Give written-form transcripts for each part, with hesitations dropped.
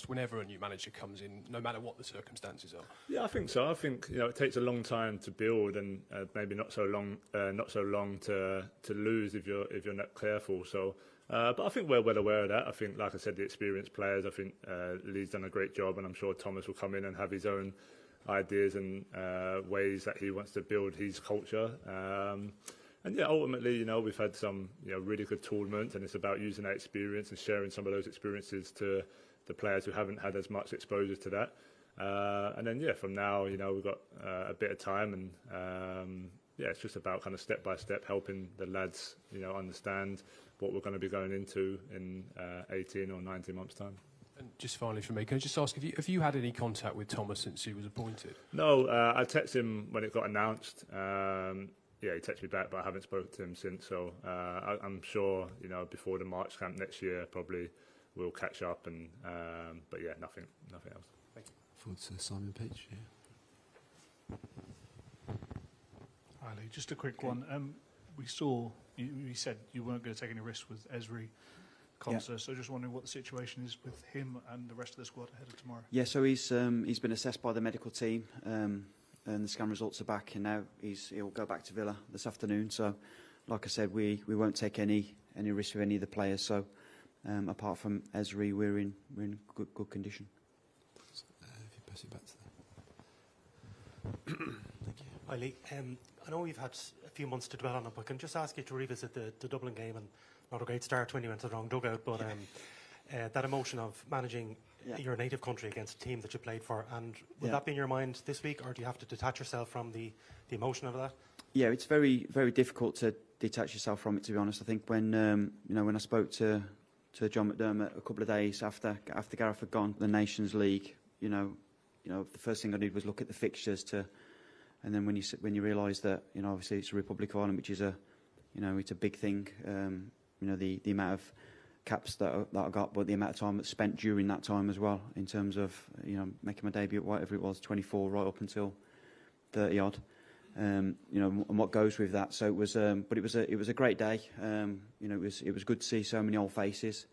process whenever a new manager comes in, no matter what the circumstances are? Yeah, I think so. I think it takes a long time to build, and maybe not so long to lose if you're not careful. So, but I think we're well aware of that. I think, like I said, the experienced players. I think Lee's done a great job, and I'm sure Thomas will come in and have his own ideas and ways that he wants to build his culture. And yeah, ultimately, we've had some really good tournaments, and it's about using that experience and sharing some of those experiences to the players who haven't had as much exposure to that. And then from now, we've got a bit of time, and it's just about kind of step by step helping the lads, understand what we're going to be going into in 18 or 19 months' time. And just finally for me, can I just ask, have you had any contact with Thomas since he was appointed? No, I texted him when it got announced. He texted me back, but I haven't spoken to him since. So I'm sure, before the March camp next year, probably we'll catch up. And but yeah, nothing else. Thank you. Forward to Simon Page. Yeah. Hi, Lee. Just a quick one. We saw you said you weren't going to take any risks with Esri Konsa, so just wondering what the situation is with him and the rest of the squad ahead of tomorrow. Yeah, so he's been assessed by the medical team, and the scan results are back, and now he'll go back to Villa this afternoon. So, like I said, we won't take any risk with any of the players. So, apart from Esri, we're in good condition. If you pass it back to them. Thank you. Hi, Lee. I know we've had a few months to dwell on it, but can I just ask you to revisit the Dublin game, and not a great start when you went to the wrong dugout, but that emotion of managing your native country against a team that you played for, and will that be in your mind this week, or do you have to detach yourself from the emotion of that? Yeah, it's very, very difficult to detach yourself from it, to be honest. I think when when I spoke to John McDermott a couple of days after Gareth had gone the Nations League, the first thing I did was look at the fixtures and then when you realise that obviously it's the Republic of Ireland, which is it's a big thing. The amount of caps that I got, but the amount of time that's spent during that time as well, in terms of making my debut at whatever it was, 24 right up until 30 odd, and what goes with that. So it was, but it was a great day. It was good to see so many old faces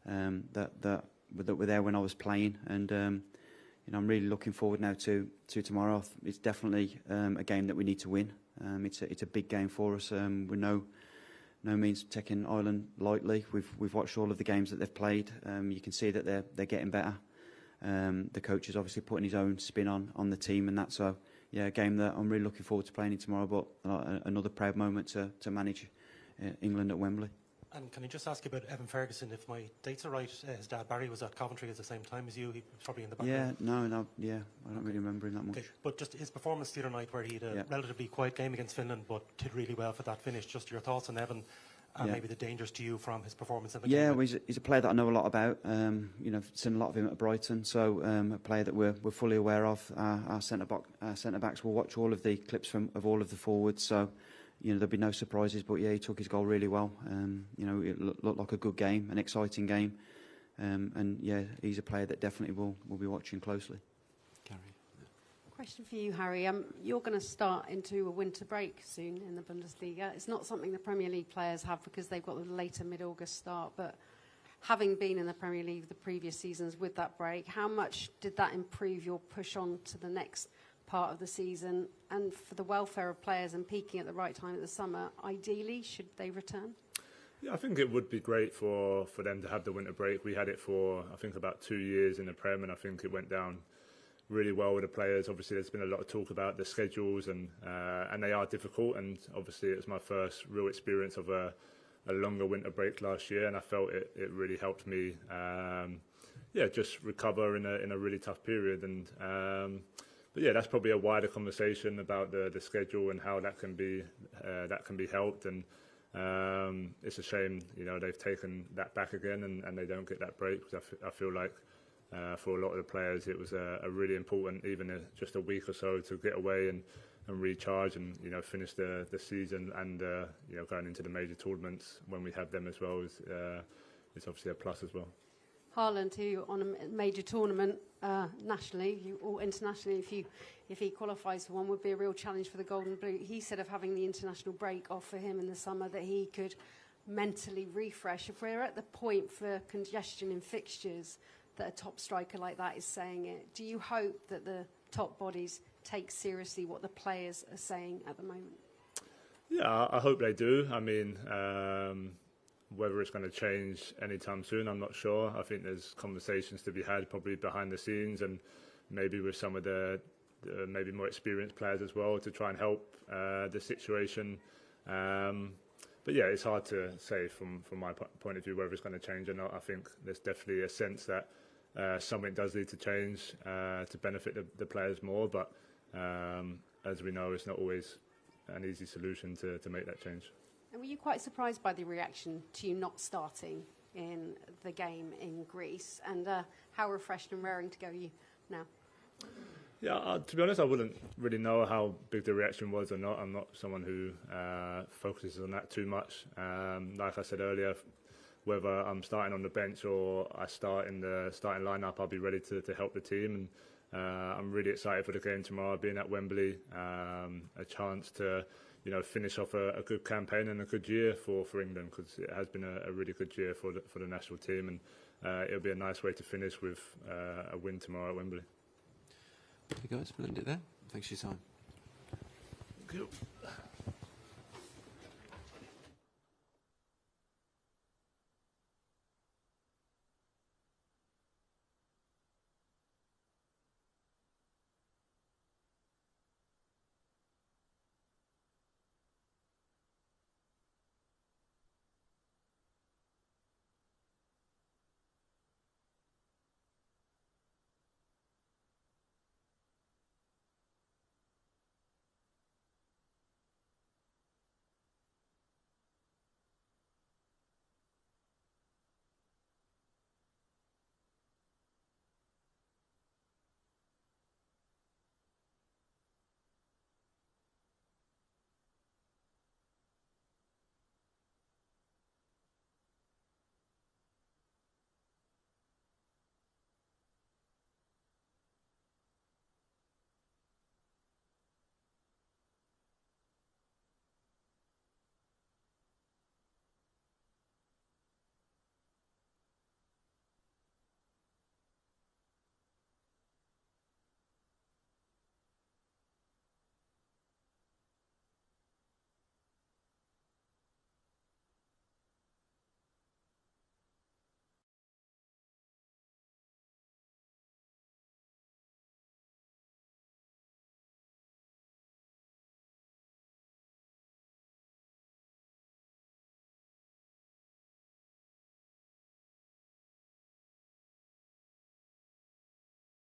that were there when I was playing, and I'm really looking forward now to tomorrow. It's definitely a game that we need to win. It's a big game for us. We're no means taking Ireland lightly. We've watched all of the games that they've played. You can see that they're getting better. The coach is obviously putting his own spin on the team, and that's a game that I'm really looking forward to playing in tomorrow. But another proud moment to manage England at Wembley. And can I just ask you about Evan Ferguson? If my dates are right, his dad Barry was at Coventry at the same time as you. He was probably in the background. I don't really remember him that much. Okay. But just his performance the other night, where he had a relatively quiet game against Finland, but did really well for that finish. Just your thoughts on Evan, and maybe the dangers to you from his performance in the game. Yeah, well, he's a player that I know a lot about. Seen a lot of him at Brighton, so a player that we're fully aware of. Our centre backs will watch all of the clips of all of the forwards. So. There'll be no surprises, but he took his goal really well. It looked like a good game, an exciting game, and he's a player that definitely will be watching closely. Carrie. Question for you, Harry. You're going to start into a winter break soon in the Bundesliga. It's not something the Premier League players have because they've got the later mid-August start, but having been in the Premier League the previous seasons with that break, how much did that improve your push on to the next part of the season, and for the welfare of players and peaking at the right time of the summer, ideally, should they return? Yeah, I think it would be great for them to have the winter break. We had it for, I think, about 2 years in the Prem, and I think it went down really well with the players. Obviously, there's been a lot of talk about the schedules, and they are difficult, and obviously it was my first real experience of a longer winter break last year, and I felt it really helped me just recover in a really tough period. And but yeah, that's probably a wider conversation about the schedule and how that can be helped. And it's a shame, they've taken that back again and they don't get that break, because I feel like for a lot of the players it was a really important, even just a week or so to get away and recharge and finish the season, and going into the major tournaments when we have them as well is obviously a plus as well. Haaland, who on a major tournament nationally or internationally, if he qualifies for one, would be a real challenge for the Golden Boot. He said of having the international break off for him in the summer that he could mentally refresh. If we're at the point for congestion in fixtures that a top striker like that is saying it. Do you hope that the top bodies take seriously what the players are saying at the moment? Yeah, I hope they do. I mean, whether it's going to change anytime soon, I'm not sure. I think there's conversations to be had probably behind the scenes and maybe with some of the maybe more experienced players as well to try and help the situation. But yeah, it's hard to say from my point of view whether it's going to change or not. I think there's definitely a sense that something does need to change to benefit the players more. But as we know, it's not always an easy solution to make that change. And were you quite surprised by the reaction to you not starting in the game in Greece? And how refreshed and raring to go are you now? Yeah, to be honest, I wouldn't really know how big the reaction was or not. I'm not someone who focuses on that too much. Like I said earlier, whether I'm starting on the bench or I start in the starting lineup, I'll be ready to help the team. And I'm really excited for the game tomorrow, being at Wembley, a chance to finish off a good campaign and a good year for England, because it has been a really good year for the national team, and it'll be a nice way to finish with a win tomorrow at Wembley. Okay, guys, we'll end it there. Thanks for your time. Thank you.